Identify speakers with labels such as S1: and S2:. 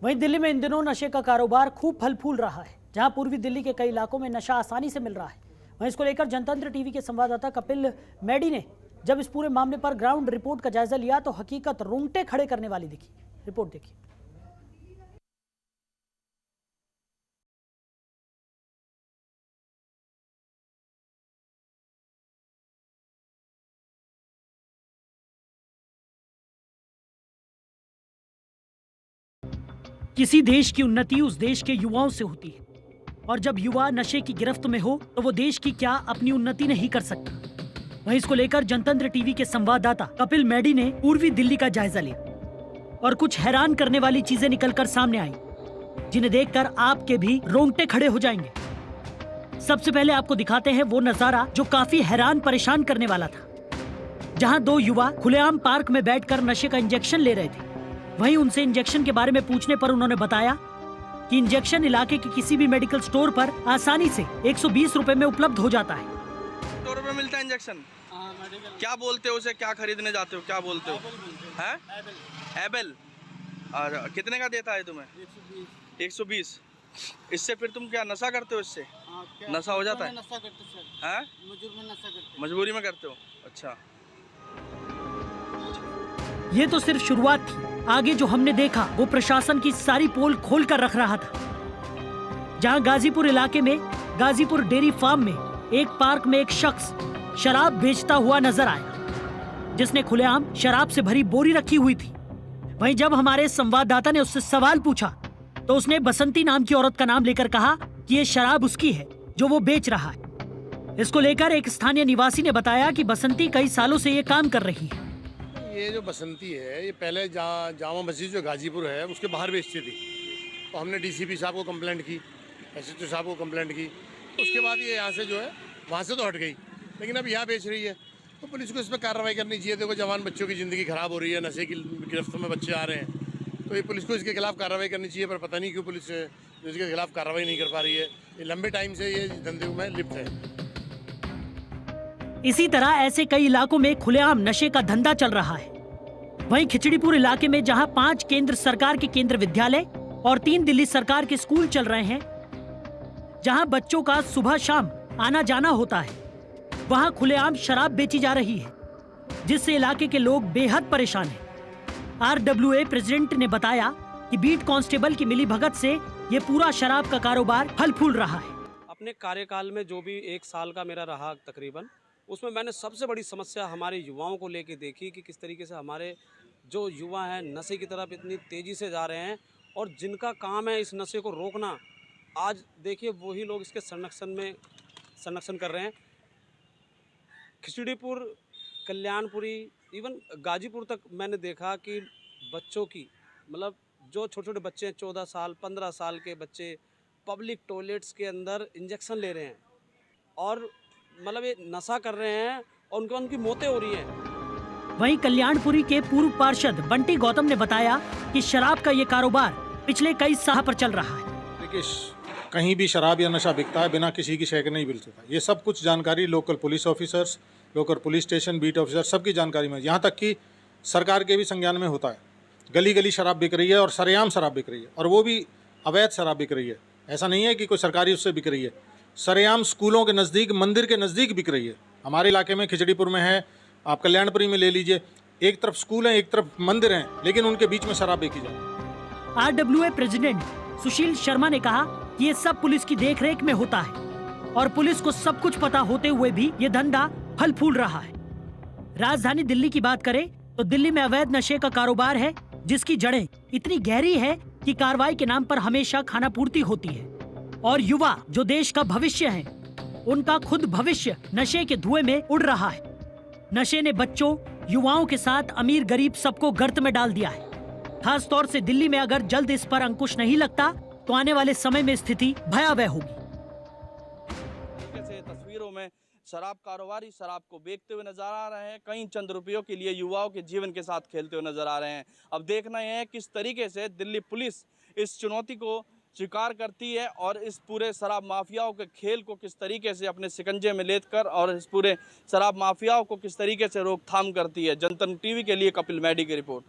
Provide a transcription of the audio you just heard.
S1: वहीं दिल्ली में इन दिनों नशे का कारोबार खूब फल फूल रहा है। जहां पूर्वी दिल्ली के कई इलाकों में नशा आसानी से मिल रहा है, वहीं इसको लेकर जनतंत्र टीवी के संवाददाता कपिल मेडी ने जब इस पूरे मामले पर ग्राउंड रिपोर्ट का जायजा लिया तो हकीकत रोंगटे खड़े करने वाली दिखी। रिपोर्ट देखिए। किसी देश की उन्नति उस देश के युवाओं से होती है, और जब युवा नशे की गिरफ्त में हो तो वो देश की क्या अपनी उन्नति नहीं कर सकता। वहीं इसको लेकर जनतंत्र टीवी के संवाददाता कपिल मेडी ने पूर्वी दिल्ली का जायजा लिया और कुछ हैरान करने वाली चीजें निकलकर सामने आई, जिन्हें देखकर आपके भी रोंगटे खड़े हो जाएंगे। सबसे पहले आपको दिखाते हैं वो नजारा जो काफी हैरान परेशान करने वाला था, जहां दो युवा खुलेआम पार्क में बैठकर नशे का इंजेक्शन ले रहे थे। वहीं उनसे इंजेक्शन के बारे में पूछने पर उन्होंने बताया कि इंजेक्शन इलाके के किसी भी मेडिकल स्टोर पर आसानी से 120 रुपए में उपलब्ध हो जाता है।
S2: ₹100 में मिलता है इंजेक्शन? क्या बोलते हो उसे? क्या खरीदने जाते हो? क्या बोलते हो? है एबल। और कितने का देता है तुम्हें? 120। इससे फिर तुम क्या नशा करते हो? इससे नशा हो जाता है? हैं? मजबूरी में करते हो? अच्छा।
S1: ये तो सिर्फ शुरुआत थी। आगे जो हमने देखा वो प्रशासन की सारी पोल खोल कर रख रहा था। जहां गाजीपुर इलाके में गाजीपुर डेयरी फार्म में एक पार्क में एक शख्स शराब बेचता हुआ नजर आया, जिसने खुलेआम शराब से भरी बोरी रखी हुई थी। वहीं जब हमारे संवाददाता ने उससे सवाल पूछा तो उसने बसंती नाम की औरत का नाम लेकर कहा कि ये शराब उसकी है जो वो बेच रहा है। इसको लेकर एक स्थानीय निवासी ने बताया कि बसंती कई सालों से ये काम कर रही है।
S3: ये जो बसंती है ये पहले जामा मस्जिद जो गाजीपुर है उसके बाहर बेचती थी, तो हमने डीसीपी साहब को कंप्लेंट की, एसएचओ साहब को कंप्लेंट की, तो उसके बाद ये यहाँ से जो है वहाँ से तो हट गई, लेकिन अब यहाँ बेच रही है। तो पुलिस को इस पर कार्रवाई करनी चाहिए। देखो जवान बच्चों की ज़िंदगी ख़राब हो रही है, नशे की गिरफ्त में बच्चे आ रहे हैं, तो ये पुलिस को इसके खिलाफ कार्रवाई करनी चाहिए। पर पता नहीं क्यों पुलिस इसके खिलाफ कार्रवाई नहीं कर पा रही है। ये लंबे टाइम से ये धंधे में लिप्त है।
S1: इसी तरह ऐसे कई इलाकों में खुलेआम नशे का धंधा चल रहा है। वहीं खिचड़ीपुर इलाके में जहां 5 केंद्र सरकार के केंद्र विद्यालय और 3 दिल्ली सरकार के स्कूल चल रहे हैं, जहां बच्चों का सुबह शाम आना जाना होता है, वहां खुलेआम शराब बेची जा रही है, जिससे इलाके के लोग बेहद परेशान हैं। आरडब्ल्यूए प्रेसिडेंट ने बताया कि बीट कांस्टेबल की मिलीभगत से ये पूरा शराब का कारोबार फल फूल रहा है।
S4: अपने कार्यकाल में जो भी 1 साल का मेरा रहा तकरीबन, उसमें मैंने सबसे बड़ी समस्या हमारे युवाओं को लेके देखी कि किस तरीके से हमारे जो युवा हैं नशे की तरफ इतनी तेज़ी से जा रहे हैं, और जिनका काम है इस नशे को रोकना, आज देखिए वही लोग इसके संरक्षण कर रहे हैं। खिचड़ीपुर, कल्याणपुरी, इवन गाजीपुर तक मैंने देखा कि बच्चों की मतलब जो छोटे छोटे बच्चे हैं, 14 साल 15 साल के बच्चे पब्लिक टॉयलेट्स के अंदर इंजेक्शन ले रहे हैं और मतलब ये नशा कर रहे हैं, और उनकी मौतें हो रही हैं।
S1: वहीं कल्याणपुरी के पूर्व पार्षद बंटी गौतम ने बताया कि शराब का ये कारोबार पिछले कई साल पर चल रहा है।
S5: देखिए, कहीं भी शराब या नशा बिकता है बिना किसी की शय के नहीं बिक सकता। ये सब कुछ जानकारी local police officers, local police station, beat officer सबकी जानकारी में, यहाँ तक कि सरकार के भी संज्ञान में होता है। गली गली शराब बिक रही है और सरेआम शराब बिक रही है, और वो भी अवैध शराब बिक रही है। ऐसा नहीं है कि कोई सरकारी उससे बिक रही है, सरेआम स्कूलों के नज़दीक, मंदिर के नज़दीक बिक रही है। हमारे इलाके में खिचड़ीपुर में है, आप कल्याणपुरी में ले लीजिए, एक तरफ स्कूल है, एक तरफ मंदिर हैं, लेकिन उनके बीच में शराब बेची जाए।
S1: आरडब्ल्यूए प्रेसिडेंट सुशील शर्मा ने कहा कि ये सब पुलिस की देखरेख में होता है, और पुलिस को सब कुछ पता होते हुए भी ये धंधा फल फूल रहा है। राजधानी दिल्ली की बात करें तो दिल्ली में अवैध नशे का कारोबार है, जिसकी जड़ें इतनी गहरी है कि कार्रवाई के नाम पर हमेशा खानापूर्ति होती है, और युवा जो देश का भविष्य है, उनका खुद भविष्य नशे के धुएं में उड़ रहा है। नशे ने बच्चों, युवाओं के साथ अमीर गरीब सबको गर्त में डाल दिया है। खास तौर से दिल्ली में अगर जल्द इस पर अंकुश नहीं लगता तो आने वाले समय में स्थिति भयावह होगी।
S2: तस्वीरों में शराब कारोबारी शराब को बेचते हुए नजर आ रहे हैं, कई चंद रुपयों के लिए युवाओं के जीवन के साथ खेलते हुए नजर आ रहे हैं। अब देखना यह है किस तरीके से दिल्ली पुलिस इस चुनौती को स्वीकार करती है और इस पूरे शराब माफियाओं के खेल को किस तरीके से अपने शिकंजे में लेकर और इस पूरे शराब माफियाओं को किस तरीके से रोकथाम करती है। जनतंत्र टीवी के लिए कपिल मेडी की रिपोर्ट।